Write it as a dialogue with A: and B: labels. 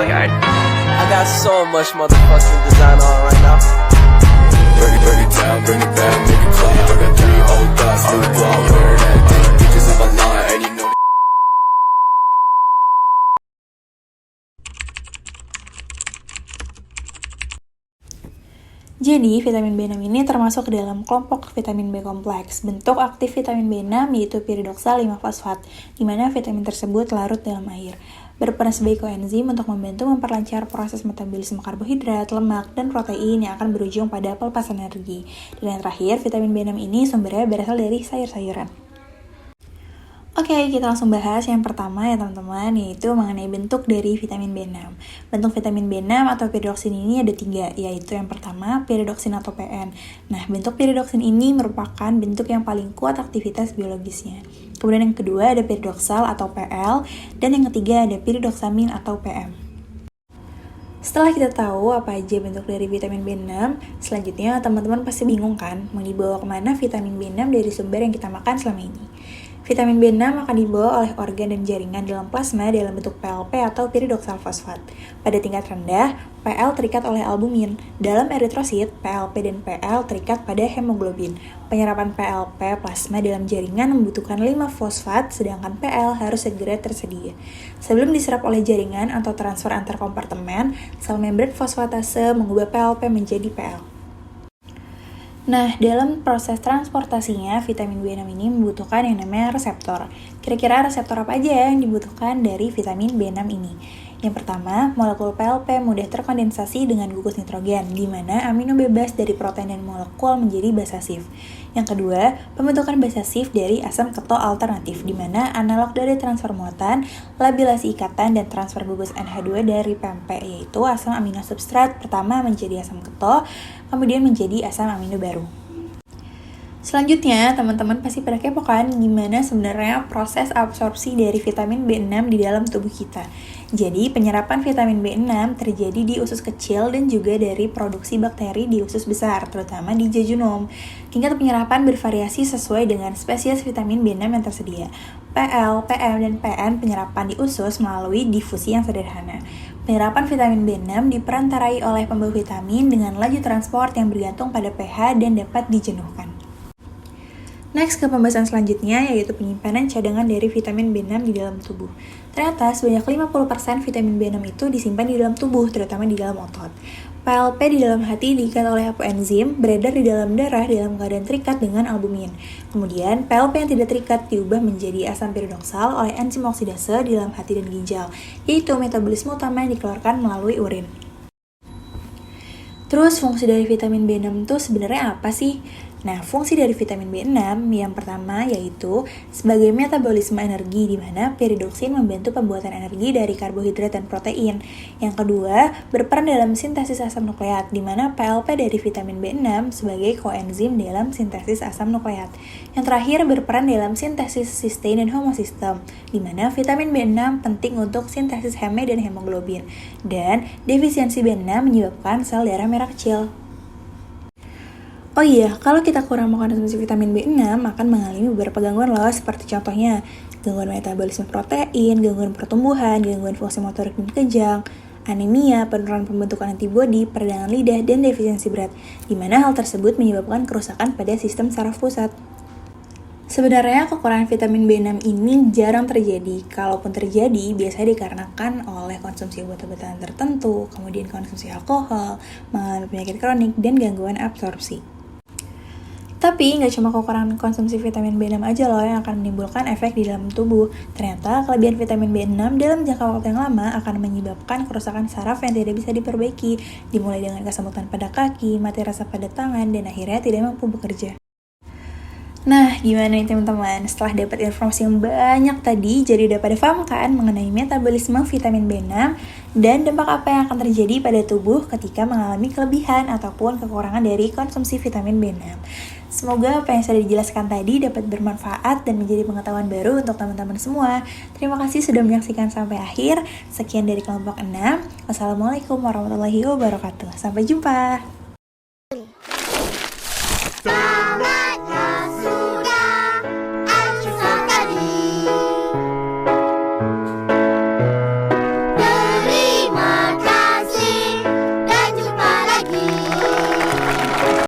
A: I got so much motherfucking design on right now.
B: Break it down, bring it back, make it clap. I got 3 old thoughts, still go out, wear that thing. Bitches on my line, and you know.
C: Jadi, vitamin B6 ini termasuk ke dalam kelompok vitamin B kompleks. Bentuk aktif vitamin B6 yaitu piridoksal 5-fosfat, di mana vitamin tersebut larut dalam air. Berperan sebagai koenzim untuk membantu memperlancar proses metabolisme karbohidrat, lemak, dan protein yang akan berujung pada pelepasan energi. Dan yang terakhir, vitamin B6 ini sumbernya berasal dari sayur-sayuran. Oke, kita langsung bahas yang pertama ya teman-teman, yaitu mengenai bentuk dari vitamin B6. Bentuk vitamin B6 atau piridoksin ini ada 3, yaitu yang pertama piridoksin atau PN. Nah, bentuk piridoksin ini merupakan bentuk yang paling kuat aktivitas biologisnya. Kemudian yang kedua ada piridoksal atau PL, dan yang ketiga ada piridoksamin atau PM. Setelah kita tahu apa aja bentuk dari vitamin B6, selanjutnya teman-teman pasti bingung kan, mau dibawa kemana vitamin B6 dari sumber yang kita makan selama ini. Vitamin B6 akan dibawa oleh organ dan jaringan dalam plasma dalam bentuk PLP atau piridoksal fosfat. Pada tingkat rendah, PL terikat oleh albumin. Dalam eritrosit, PLP dan PL terikat pada hemoglobin. Penyerapan PLP plasma dalam jaringan membutuhkan 5-fosfat, sedangkan PL harus segera tersedia. Sebelum diserap oleh jaringan atau transfer antar kompartemen, sel membran fosfatase mengubah PLP menjadi PL. Nah, dalam proses transportasinya, vitamin B6 ini membutuhkan yang namanya reseptor. Kira-kira reseptor apa aja yang dibutuhkan dari vitamin B6 ini? Yang pertama, molekul PLP mudah terkondensasi dengan gugus nitrogen, di mana amino bebas dari protein dan molekul menjadi basasif. Yang kedua, pembentukan basasif dari asam keto alternatif, di mana analog dari transfer muatan, labilasi ikatan, dan transfer gugus NH2 dari PMP, yaitu asam amino substrat pertama menjadi asam keto, kemudian menjadi asam amino baru. Selanjutnya, teman-teman pasti pada kepo kan gimana sebenarnya proses absorpsi dari vitamin B6 di dalam tubuh kita. Jadi, penyerapan vitamin B6 terjadi di usus kecil dan juga dari produksi bakteri di usus besar, terutama di jejunum. Tingkat penyerapan bervariasi sesuai dengan spesies vitamin B6 yang tersedia. PL, PM, dan PN penyerapan di usus melalui difusi yang sederhana. Penyerapan vitamin B6 diperantarai oleh pembawa vitamin dengan laju transport yang bergantung pada pH dan dapat dijenuhkan. Next ke pembahasan selanjutnya, yaitu penyimpanan cadangan dari vitamin B6 di dalam tubuh. Ternyata sebanyak 50% vitamin B6 itu disimpan di dalam tubuh, terutama di dalam otot. PLP di dalam hati diikat oleh apoenzim, beredar di dalam darah dalam keadaan terikat dengan albumin. Kemudian, PLP yang tidak terikat diubah menjadi asam piridoksal oleh enzim oksidase di dalam hati dan ginjal, yaitu metabolisme utama yang dikeluarkan melalui urin. Terus, fungsi dari vitamin B6 itu sebenarnya apa sih? Nah, fungsi dari vitamin B6 yang pertama yaitu sebagai metabolisme energi, di mana piridoksin membantu pembuatan energi dari karbohidrat dan protein. Yang kedua, berperan dalam sintesis asam nukleat, di mana PLP dari vitamin B6 sebagai koenzim dalam sintesis asam nukleat. Yang terakhir, berperan dalam sintesis sistein dan homosistem, di mana vitamin B6 penting untuk sintesis heme dan hemoglobin. Dan defisiensi B6 menyebabkan sel darah merah kecil. Oh iya, kalau kita kurang mengkonsumsi vitamin B6 akan mengalami beberapa gangguan loh, seperti contohnya gangguan metabolisme protein, gangguan pertumbuhan, gangguan fungsi motorik dan kejang, anemia, penurunan pembentukan antibodi, peradangan lidah, dan defisiensi berat, di mana hal tersebut menyebabkan kerusakan pada sistem saraf pusat. Sebenarnya kekurangan vitamin B6 ini jarang terjadi. Kalaupun terjadi, biasanya dikarenakan oleh konsumsi obat-obatan tertentu, kemudian konsumsi alkohol, mengalami penyakit kronik, dan gangguan absorpsi. Tapi nggak cuma kekurangan konsumsi vitamin B6 aja loh yang akan menimbulkan efek di dalam tubuh. Ternyata kelebihan vitamin B6 dalam jangka waktu yang lama akan menyebabkan kerusakan saraf yang tidak bisa diperbaiki, dimulai dengan kesemutan pada kaki, mati rasa pada tangan, dan akhirnya tidak mampu bekerja. Nah, gimana nih teman-teman? Setelah dapat informasi yang banyak tadi, jadi udah pada paham kan mengenai metabolisme vitamin B6 dan dampak apa yang akan terjadi pada tubuh ketika mengalami kelebihan ataupun kekurangan dari konsumsi vitamin B6. Semoga apa yang sudah dijelaskan tadi dapat bermanfaat dan menjadi pengetahuan baru untuk teman-teman semua. Terima kasih sudah menyaksikan sampai akhir. Sekian dari kelompok 6. Wassalamualaikum warahmatullahi wabarakatuh. Sampai jumpa.